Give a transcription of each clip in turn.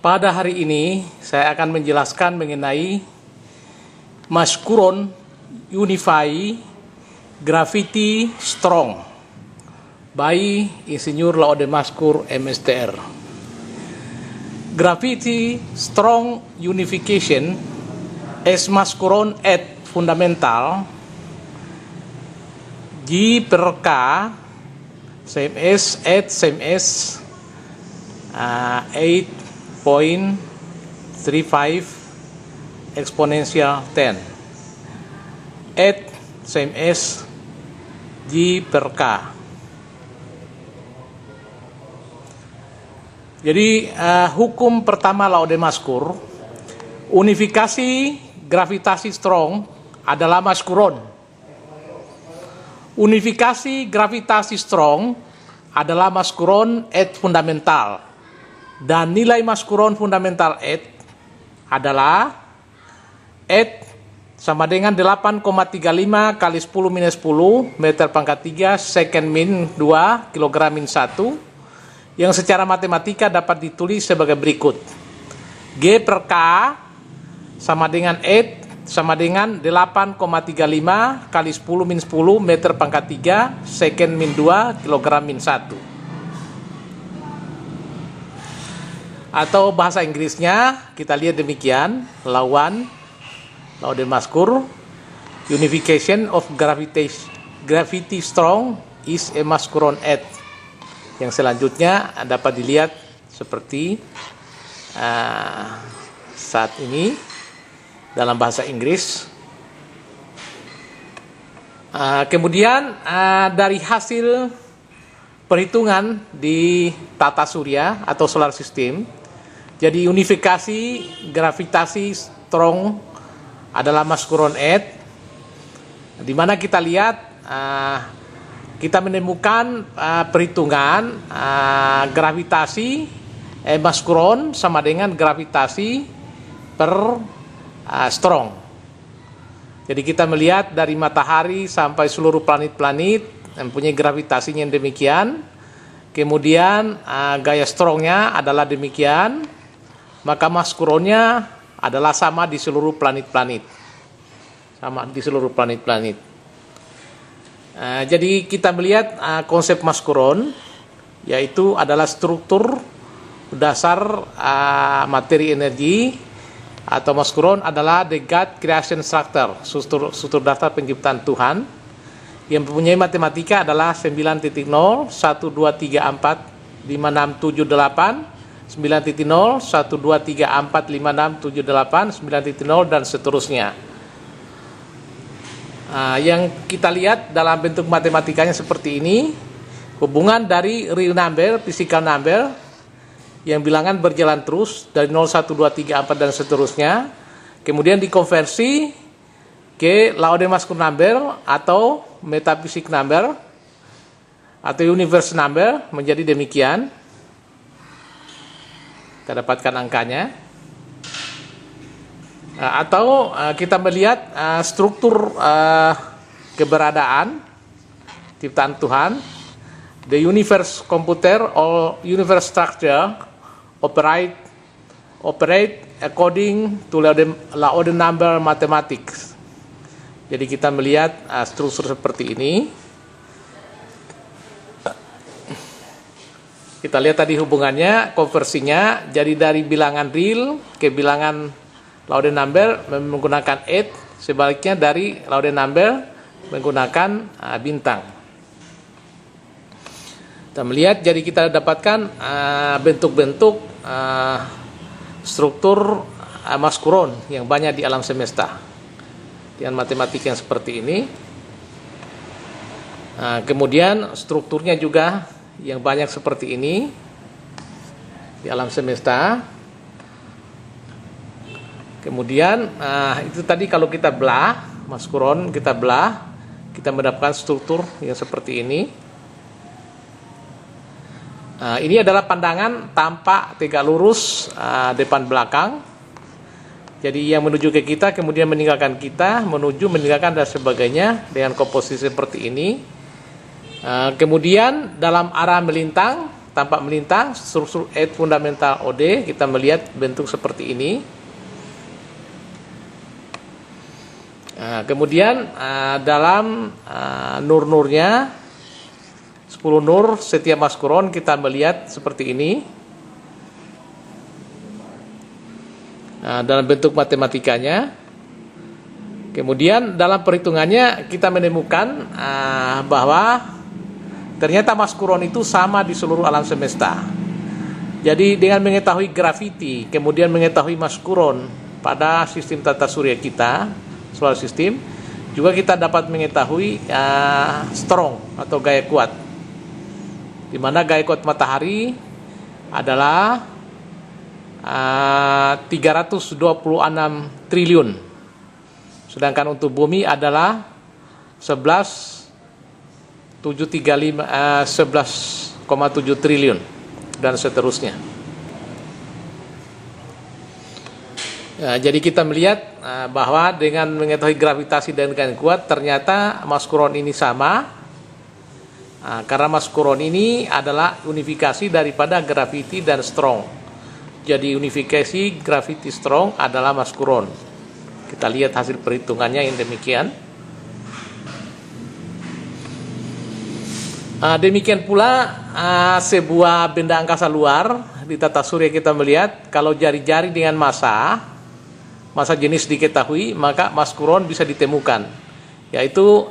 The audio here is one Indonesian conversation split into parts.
Pada hari ini saya akan menjelaskan mengenai Maskuron Unify Gravity Strong by Insinyur Laode Maskur MSTR. Gravity Strong Unification as Maskuron et Fundamental G per K same as 8.35 exponential 10 at same as G per K. Jadi hukum pertama Laode Maskur, unifikasi gravitasi strong adalah Maskuron. Unifikasi gravitasi strong adalah Maskuron et fundamental. Dan nilai Maskuron fundamental et adalah et sama dengan 8,35 kali 10 minus 10 meter pangkat 3 second min 2 kilogram min 1 yang secara matematika dapat ditulis sebagai berikut. G per K sama dengan et sama dengan 8,35 kali 10 min 10 meter pangkat 3 second min 2 kilogram min 1. Atau bahasa Inggrisnya kita lihat demikian, Laode Maskur, unification of gravity strong is a Maskuron et. Yang selanjutnya dapat dilihat seperti saat ini dalam bahasa Inggris. Kemudian dari hasil perhitungan di tata surya atau solar system, jadi unifikasi gravitasi strong adalah Maskuron et, di mana kita lihat kita menemukan perhitungan gravitasi Maskuron sama dengan gravitasi per strong. Jadi kita melihat dari matahari sampai seluruh planet-planet mempunyai gravitasinya yang demikian. Kemudian gaya strongnya adalah demikian, maka Maskuronnya adalah sama di seluruh planet-planet. Jadi kita melihat konsep Maskuron, yaitu adalah struktur dasar materi energi, atau Maskuron adalah the God creation structure, struktur dasar penciptaan Tuhan, yang mempunyai matematika adalah 9.0, 1, 2, 3, 4, 5, 6, 7, 8, 9.0, 1, 2, 3, 4, 5, 6, 7, 8, 9.0 dan seterusnya. Yang kita lihat dalam bentuk matematikanya seperti ini, hubungan dari real number, physical number, yang bilangan berjalan terus dari 0, 1, 2, 3, 4 dan seterusnya, kemudian dikonversi ke Laode Maskur number atau metaphysics number atau universe number menjadi demikian. Kita dapatkan angkanya. Atau kita melihat struktur keberadaan ciptaan Tuhan. The universe computer or universe structure operate according to Laode number mathematics. Jadi kita melihat struktur seperti ini. Kita lihat tadi hubungannya, konversinya, jadi dari bilangan real ke bilangan Laode number menggunakan 8, sebaliknya dari Laode number menggunakan bintang. Kita melihat, jadi kita dapatkan bentuk-bentuk struktur Maskuron yang banyak di alam semesta dengan matematika yang seperti ini. Kemudian strukturnya juga yang banyak seperti ini di alam semesta. Kemudian itu tadi kalau kita belah Maskuron, kita mendapatkan struktur yang seperti ini. Ini adalah pandangan tampak tegak lurus depan belakang. Jadi yang menuju ke kita, kemudian meninggalkan kita, meninggalkan dan sebagainya dengan komposisi seperti ini. Kemudian dalam arah melintang tampak melintang, struktur et fundamental OD, kita melihat bentuk seperti ini. Kemudian dalam nur-nurnya 10 nur setiap maskuron kita melihat seperti ini. Dalam bentuk matematikanya. Kemudian dalam perhitungannya kita menemukan bahwa ternyata maskuron itu sama di seluruh alam semesta. Jadi dengan mengetahui graviti, kemudian mengetahui maskuron pada sistem tata surya kita, solar system, juga kita dapat mengetahui strong atau gaya kuat, di mana gaya kuat matahari adalah 326 triliun, sedangkan untuk bumi adalah 11,7 triliun dan seterusnya. Jadi kita melihat bahwa dengan mengetahui gravitasi dan gaya kuat ternyata maskuron ini sama, karena maskuron ini adalah unifikasi daripada gravity dan strong. Jadi unifikasi gravity strong adalah maskuron. Kita lihat hasil perhitungannya yang demikian. Demikian pula sebuah benda angkasa luar di tata surya kita melihat kalau jari-jari dengan massa jenis diketahui, maka maskuron bisa ditemukan, yaitu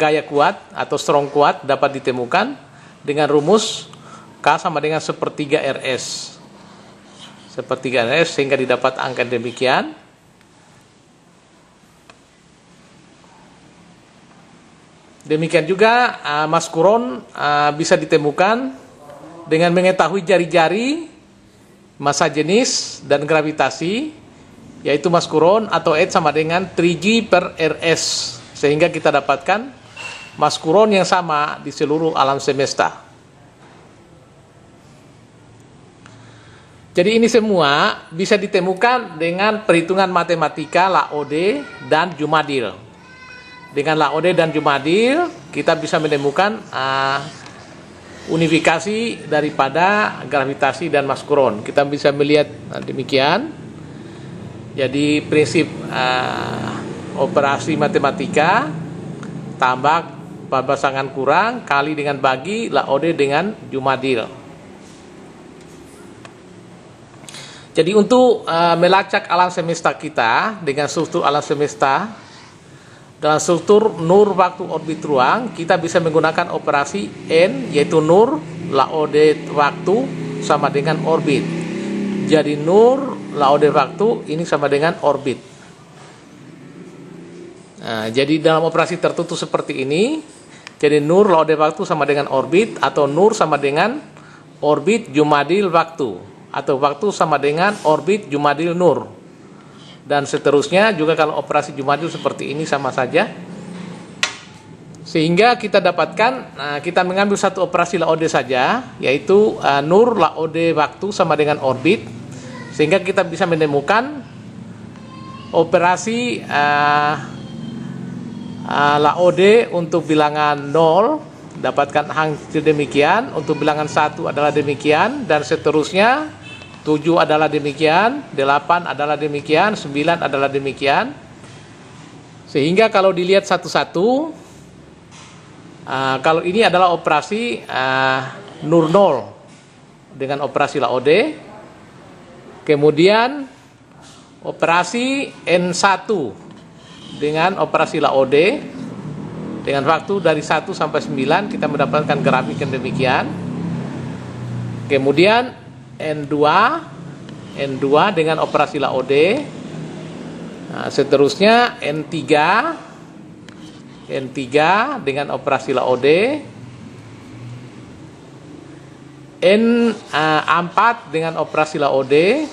gaya kuat atau strong kuat dapat ditemukan dengan rumus K sama dengan sepertiga RS. Sepertiga RS sehingga didapat angka demikian. Demikian juga maskuron bisa ditemukan dengan mengetahui jari-jari, massa jenis dan gravitasi, yaitu maskuron atau H sama dengan 3G per RS, sehingga kita dapatkan maskuron yang sama di seluruh alam semesta. Jadi ini semua bisa ditemukan dengan perhitungan matematika Laode dan Jumadil. Dengan Laode dan Jumadil kita bisa menemukan unifikasi daripada gravitasi dan maskuron. Kita bisa melihat demikian. Jadi prinsip operasi matematika tambah pasangan kurang kali dengan bagi Laode dengan Jumadil. Jadi untuk melacak alam semesta kita dengan struktur alam semesta dalam struktur nur waktu orbit ruang, kita bisa menggunakan operasi N, yaitu nur Laode waktu sama dengan orbit. Jadi nur Laode waktu ini sama dengan orbit. Jadi dalam operasi tertutup seperti ini, jadi nur Laode waktu sama dengan orbit, atau nur sama dengan orbit Jumadil waktu, atau waktu sama dengan orbit Jumadil nur, dan seterusnya. Juga kalau operasi Jumadil seperti ini sama saja, sehingga kita dapatkan kita mengambil satu operasi Laode saja, yaitu nur Laode waktu sama dengan orbit, sehingga kita bisa menemukan operasi Laode untuk bilangan 0 dapatkan hasil demikian, untuk bilangan 1 adalah demikian, dan seterusnya. 7 adalah demikian, 8 adalah demikian, 9 adalah demikian. Sehingga kalau dilihat satu-satu, kalau ini adalah operasi nur 0 dengan operasi Laode. Kemudian operasi N1 dengan operasi Laode dengan waktu dari 1 sampai 9, kita mendapatkan grafik yang demikian. Kemudian N2 dengan operasi Laode. Seterusnya N3 dengan operasi Laode. N4 dengan operasi Laode.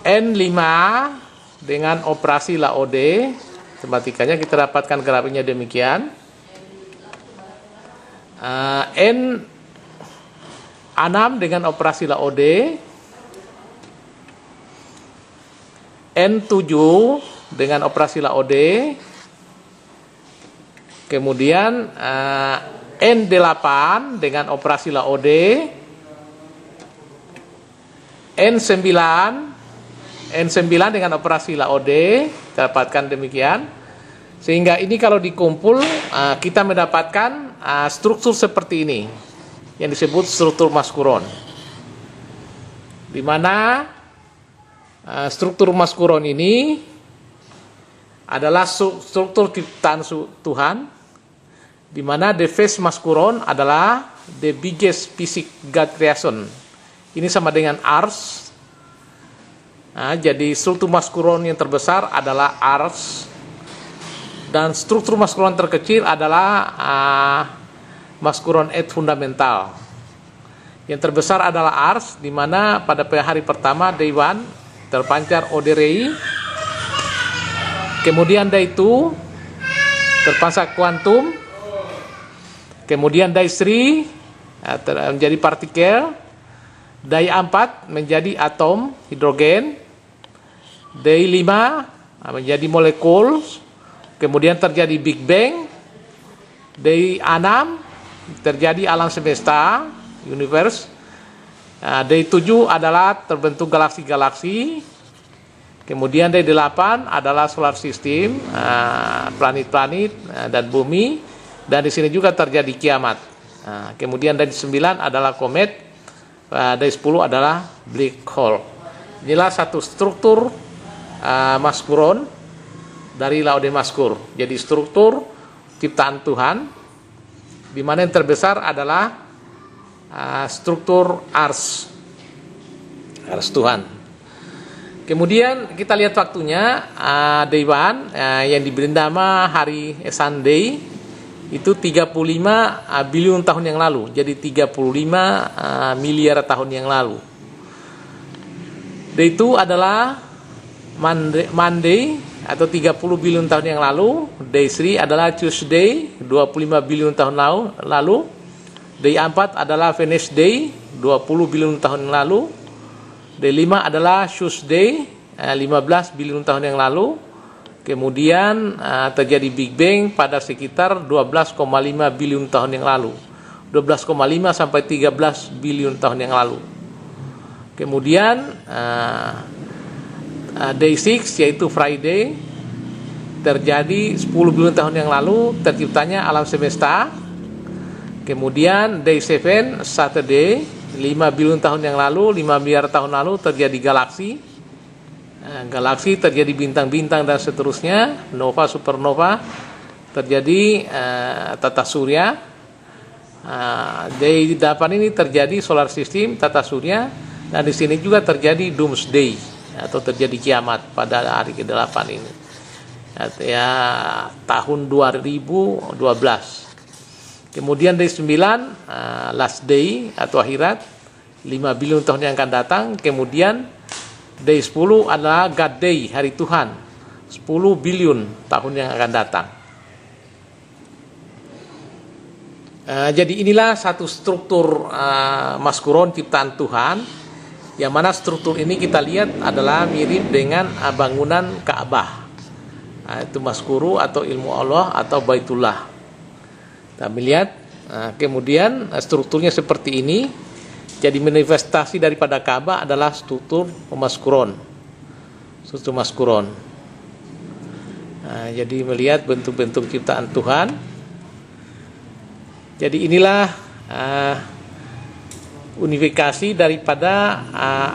N5 dengan operasi Laode. Matematikanya kita dapatkan grafiknya demikian. N6 dengan operasi Laode. N7 dengan operasi Laode. Kemudian N8 dengan operasi LAOD, N9 dengan operasi LAOD, kita dapatkan demikian. Sehingga ini kalau dikumpul kita mendapatkan struktur seperti ini yang disebut struktur maskuron, di mana struktur maskuron ini adalah struktur ciptaan Tuhan, di mana the first maskuron adalah the biggest physics God creation. Ini sama dengan Ars. Jadi struktur maskuron yang terbesar adalah Ars, dan struktur maskuron terkecil adalah maskuron et fundamental. Yang terbesar adalah Ars, di mana pada hari pertama day 1 terpancar Oderei. Kemudian day 2 terpancar kuantum. Kemudian day 3 menjadi partikel. Day 4 menjadi atom hidrogen. Day 5 menjadi molekul. Kemudian terjadi Big Bang. Day 6 terjadi alam semesta, universe. Day 7 adalah terbentuk galaksi-galaksi. Kemudian day 8 adalah solar system, planet-planet dan bumi, dan di sini juga terjadi kiamat. Kemudian day 9 adalah komet, day 10 adalah black hole. Inilah satu struktur maskuron dari Laude Maskur. Jadi struktur ciptaan Tuhan, di mana yang terbesar adalah struktur Ars Tuhan. Kemudian kita lihat waktunya, day 1 yang diberi nama hari Sunday itu 35 bilion tahun yang lalu. Jadi 35 miliar tahun yang lalu. Day 2 adalah Monday atau 30 bilion tahun yang lalu. Day 3 adalah Tuesday, 25 bilion tahun lalu. Day 4 adalah Wednesday, 20 bilion tahun yang lalu. Day 5 adalah Tuesday, 15 bilion tahun yang lalu. Kemudian terjadi Big Bang pada sekitar 12,5 bilion tahun yang lalu. 12,5 sampai 13 bilion tahun yang lalu. Kemudian Day 6 yaitu Friday, terjadi 10 bilion tahun yang lalu terciptanya alam semesta. Kemudian Day 7 Saturday, 5 bilion tahun yang lalu, 5 miliar tahun lalu terjadi galaksi. Galaksi terjadi bintang-bintang dan seterusnya, nova, supernova, terjadi tata surya. Day 8 ini terjadi solar system, tata surya, dan di sini juga terjadi doomsday atau terjadi kiamat pada hari ke-8 ini. Ya, tahun 2012. Kemudian day 9 last day atau akhirat, 5 bilion tahun yang akan datang. Kemudian day 10 adalah God Day, hari Tuhan, 10 bilion tahun yang akan datang. Jadi inilah satu struktur maskuron ciptaan Tuhan, yang mana struktur ini kita lihat adalah mirip dengan bangunan Ka'bah. Itu maskuru atau ilmu Allah atau Baitullah. Kita melihat kemudian strukturnya seperti ini. Jadi manifestasi daripada Ka'bah adalah struktur maskuron. Struktur maskuron. Jadi melihat bentuk-bentuk ciptaan Tuhan. Jadi inilah unifikasi daripada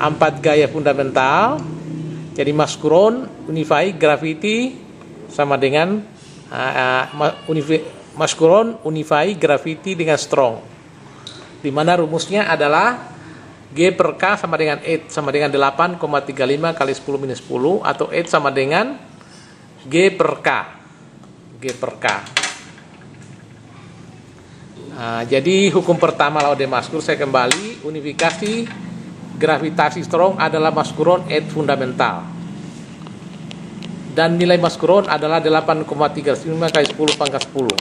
4 gaya fundamental. Jadi maskuron, unify, gravity sama dengan maskuron, unify, gravity dengan strong. Di mana rumusnya adalah G per K sama dengan 8 sama dengan 8,35 kali 10 minus 10, atau 8 sama dengan G per K. G per K. Jadi hukum pertama Laude Maskur, saya kembali, unifikasi gravitasi strong adalah maskuron et fundamental. Dan nilai maskuron adalah 8,35 kali 10 pangkat 10.